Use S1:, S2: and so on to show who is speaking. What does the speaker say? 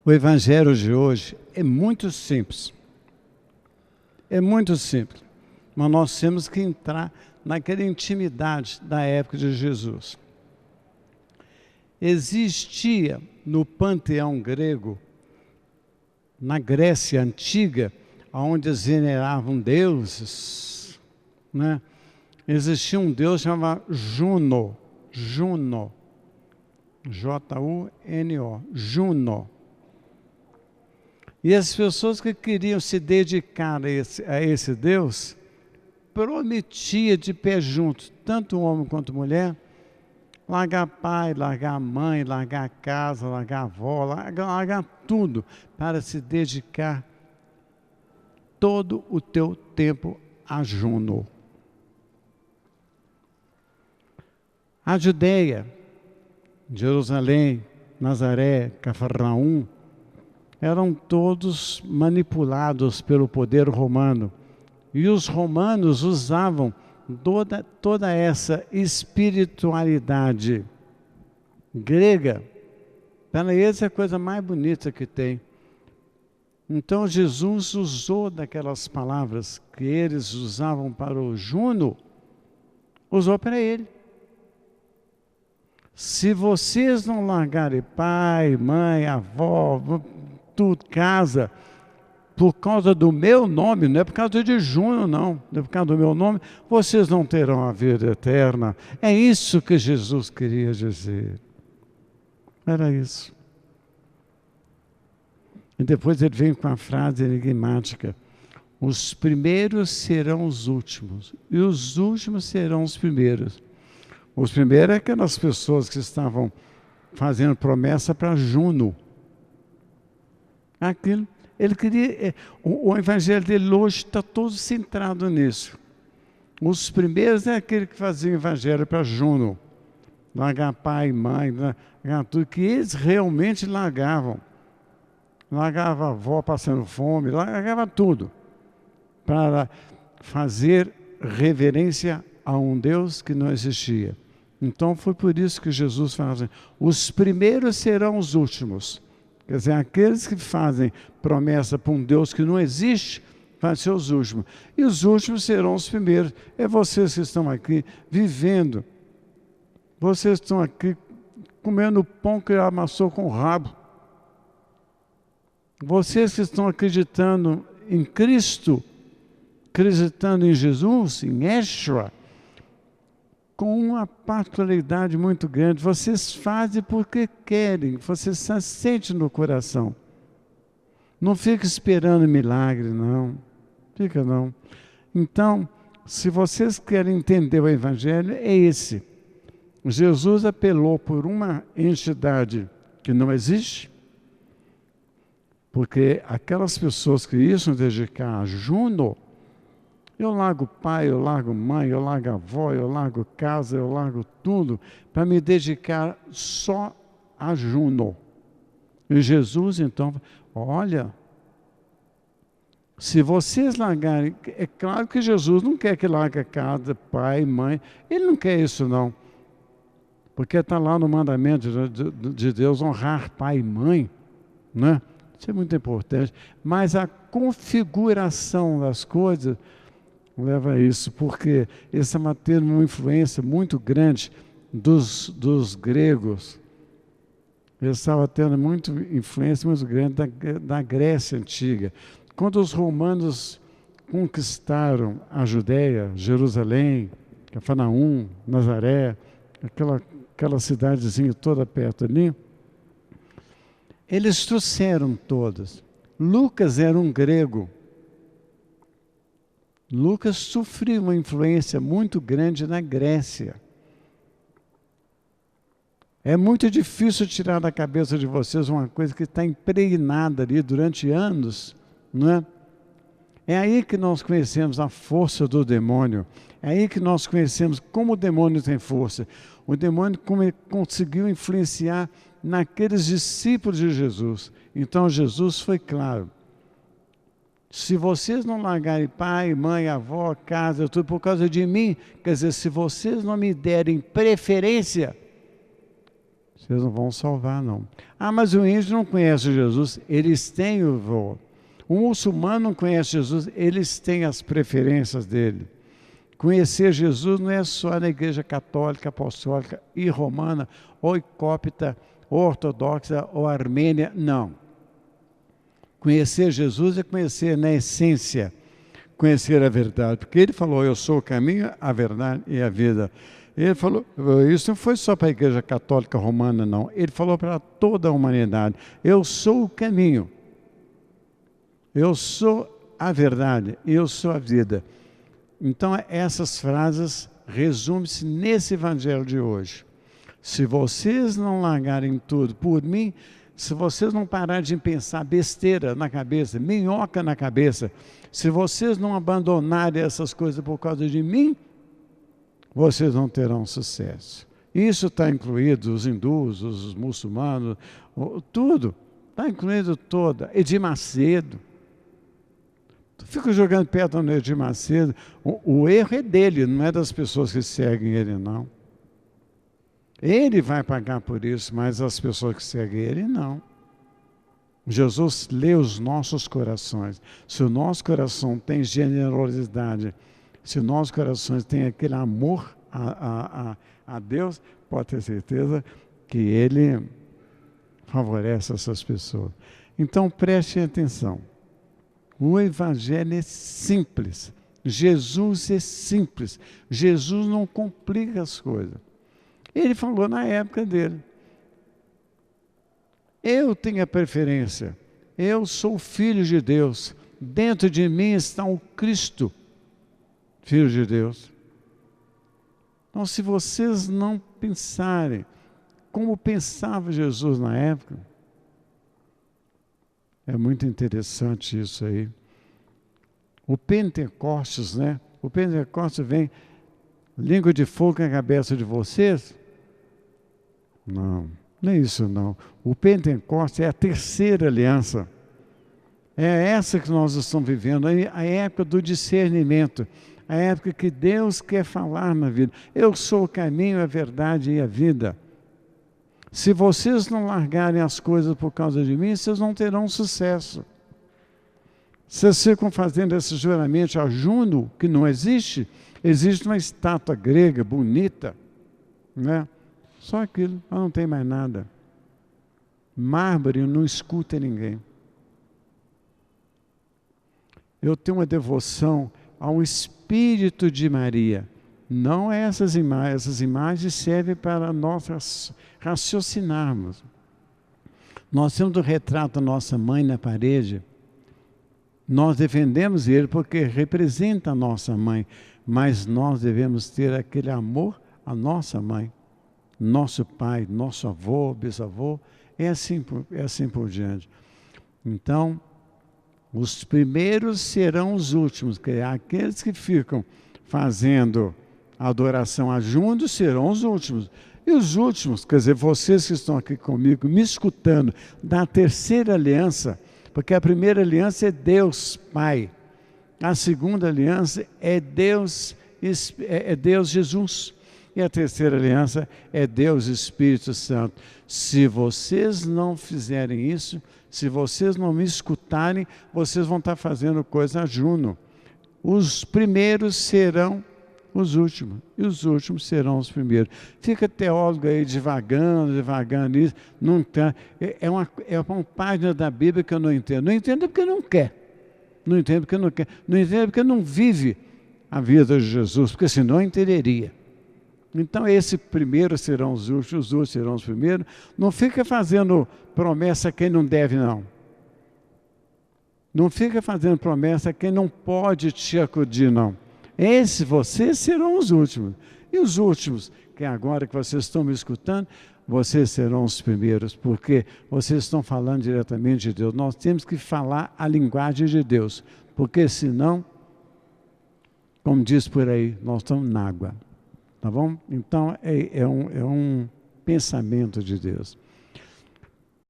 S1: O evangelho de hoje é muito simples. É muito simples. Mas nós temos que entrar naquela intimidade da época de Jesus. Existia no panteão grego, na Grécia Antiga, onde eles veneravam deuses, né? Existia um deus chamado Juno, Juno, J-U-N-O, Juno. E as pessoas que queriam se dedicar a esse Deus, prometia de pé junto, tanto homem quanto mulher, largar pai, largar mãe, largar casa, largar avó, largar tudo, para se dedicar todo o teu tempo a Juno. A Judeia, Jerusalém, Nazaré, Cafarnaum, eram todos manipulados pelo poder romano. E os romanos usavam toda essa espiritualidade grega. Para eles é a coisa mais bonita que tem. Então Jesus usou daquelas palavras que eles usavam para o Juno, usou para ele. Se vocês não largarem pai, mãe, avó, tudo, casa, por causa do meu nome, não é por causa de Juno, não é por causa do meu nome, vocês não terão a vida eterna. É isso que Jesus queria dizer. Era isso. E depois ele vem com a frase enigmática: os primeiros serão os últimos, e os últimos serão os primeiros. Os primeiros é aquelas pessoas que estavam fazendo promessa para Juno. Aquilo. Ele queria, o evangelho dele hoje está todo centrado nisso. Os primeiros é aquele que fazia o evangelho para Juno. Largar pai, mãe, largar tudo, que eles realmente largavam. Largava a avó passando fome, largava tudo. Para fazer reverência a um Deus que não existia. Então foi por isso que Jesus fala assim: os primeiros serão os últimos. Quer dizer, aqueles que fazem promessa para um Deus que não existe, vão ser os últimos. E os últimos serão os primeiros. É vocês que estão aqui vivendo. Vocês estão aqui comendo o pão que amassou com o rabo. Vocês que estão acreditando em Cristo, acreditando em Jesus, em Yeshua, com uma particularidade muito grande. Vocês fazem porque querem, vocês sentem no coração. Não fica esperando milagre, não. Fica não. Então, se vocês querem entender o evangelho, é esse. Jesus apelou por uma entidade que não existe, porque aquelas pessoas que iam se dedicar a Juno, eu largo pai, eu largo mãe, eu largo avó, eu largo casa, eu largo tudo para me dedicar só a Juno. E Jesus, então, olha, se vocês largarem, é claro que Jesus não quer que largue casa, pai, mãe, ele não quer isso não. Porque está lá no mandamento de Deus honrar pai e mãe, né? Isso é muito importante. Mas a configuração das coisas leva a isso, porque eles estavam tendo uma influência muito grande dos gregos. Eles estavam tendo muita influência muito grande da Grécia Antiga. Quando os romanos conquistaram a Judéia, Jerusalém, Cafarnaum, Nazaré, aquela cidadezinha toda perto ali, eles trouxeram todas. Lucas era um grego. Lucas sofreu uma influência muito grande na Grécia. É muito difícil tirar da cabeça de vocês uma coisa que está impregnada ali durante anos, não é? É aí que nós conhecemos a força do demônio. É aí que nós conhecemos como o demônio tem força. O demônio conseguiu influenciar naqueles discípulos de Jesus. Então Jesus foi claro: se vocês não largarem pai, mãe, avó, casa, tudo por causa de mim, quer dizer, se vocês não me derem preferência, Vocês não vão salvar, não. Ah, mas o índio não conhece Jesus. Eles têm o voo. O muçulmano não conhece Jesus. Eles têm as preferências dele. Conhecer Jesus não é só na igreja católica, apostólica e romana, ou cópita, ou ortodoxa, ou armênia. Não. Conhecer Jesus é conhecer na essência, conhecer a verdade. Porque ele falou, eu sou o caminho, a verdade e a vida. Ele falou, isso não foi só para a igreja católica romana, não. Ele falou para toda a humanidade, eu sou o caminho. Eu sou a verdade, eu sou a vida. Então, essas frases resumem-se nesse evangelho de hoje. Se vocês não largarem tudo por mim, se vocês não pararem de pensar besteira na cabeça, minhoca na cabeça, se vocês não abandonarem essas coisas por causa de mim, vocês não terão sucesso. Isso está incluído os hindus, os muçulmanos, tudo. Está incluído toda. Edir Macedo. Fico jogando pedra no Edir Macedo. O erro é dele, não é das pessoas que seguem ele, não. Ele vai pagar por isso, mas as pessoas que seguem ele, não. Jesus lê os nossos corações. Se o nosso coração tem generosidade, se o nosso coração tem aquele amor a Deus, pode ter certeza que ele favorece essas pessoas. Então, preste atenção. O evangelho é simples. Jesus é simples. Jesus não complica as coisas. Ele falou na época dele. Eu tenho a preferência. Eu sou filho de Deus. Dentro de mim está o Cristo, Filho de Deus. Então, se vocês não pensarem como pensava Jesus na época, é muito interessante isso aí. O Pentecostes, né? O Pentecostes vem, língua de fogo na cabeça de vocês? Não, não é isso não. O Pentecostes é a terceira aliança. É essa que nós estamos vivendo, a época do discernimento, a época que Deus quer falar na vida. Eu sou o caminho, a verdade e a vida. Se vocês não largarem as coisas por causa de mim, vocês não terão sucesso. Vocês ficam fazendo esse juramento a Juno, que não existe. Existe uma estátua grega bonita, né? Só aquilo, não tem mais nada. Mármore não escuta ninguém. Eu tenho uma devoção ao Espírito de Maria. Não é essas imagens servem para nós raciocinarmos. Nós temos o retrato da nossa mãe na parede. Nós defendemos ele porque representa a nossa mãe, mas nós devemos ter aquele amor à nossa mãe, nosso pai, nosso avô, bisavô, é assim por diante. Então, os primeiros serão os últimos, que é aqueles que ficam fazendo adoração a Juno serão os últimos. E os últimos, quer dizer, vocês que estão aqui comigo, me escutando, da terceira aliança, porque a primeira aliança é Deus Pai, a segunda aliança é Deus Jesus, e a terceira aliança é Deus Espírito Santo. Se vocês não fizerem isso, se vocês não me escutarem, vocês vão estar fazendo coisa a Juno. Os primeiros serão os últimos, e os últimos serão os primeiros. Fica teólogo aí devagando isso, não tá, é uma página da Bíblia que eu não entendo. Não entendo porque não quer. Não entendo porque não quer. Não entendo porque não vive a vida de Jesus, porque senão entenderia. Então, esse primeiro serão os últimos serão os primeiros. Não fica fazendo promessa a quem não deve, não. Não fica fazendo promessa a quem não pode te acudir, não. Vocês serão os últimos. E os últimos, que agora que vocês estão me escutando, vocês serão os primeiros, porque vocês estão falando diretamente de Deus. Nós temos que falar a linguagem de Deus, porque senão, como diz por aí, nós estamos na água. Tá bom? Então, é um pensamento de Deus.